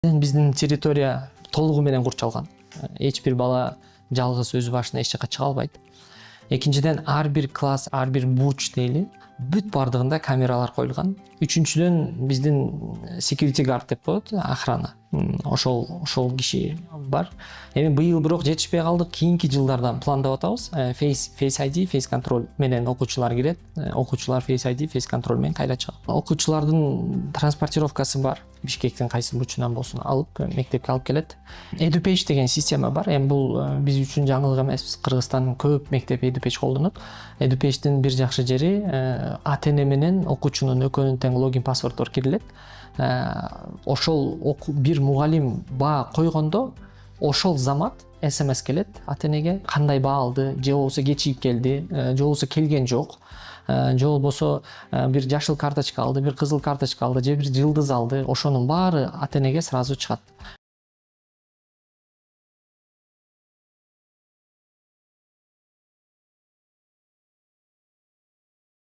Биздин территория толугу менен курчалган. Эч бир бала жалгыз өз башына эч жака чыга албайт. Экинчиден, ар бир класс, ар бир бурч дейли, бүт бардыгында камералар коюлган. Үчүнчүдөн, биздин security guard деп коет, охрана. Ошол киши бар. Эми быйыл бирок жетишпей калдык. Кийинки жылдардан пландап атабыз. Face ID, Face Control менен окуучулар кирет. Окуучулар Face ID, Face Control менен кайра чыгат. Окуучулардын транспортировкасы бар. Бишкектин кайсы бурчунан болсун алып мектепке алып келет. EduPage деген система бар. Эми бул биз үчүн жаңылык эмес. Кыргызстандын көп мектеп EduPage колдонот. EduPage'дин бир жакшы жери ата-эне менен окуучунун экөөнүн тең логин паспорттор кирилет. Ошол бир мугалим баа койгондо ошол замат SMS келет ата-энеге, кандай баа алды, же болбосо кечигип келди, же болбосо келген жок, же болбосо бир жашыл карточка алды, бир кызыл карточка алды, же бир жылдыз алды. Ошонун баары ата-энеге сразу чыгат.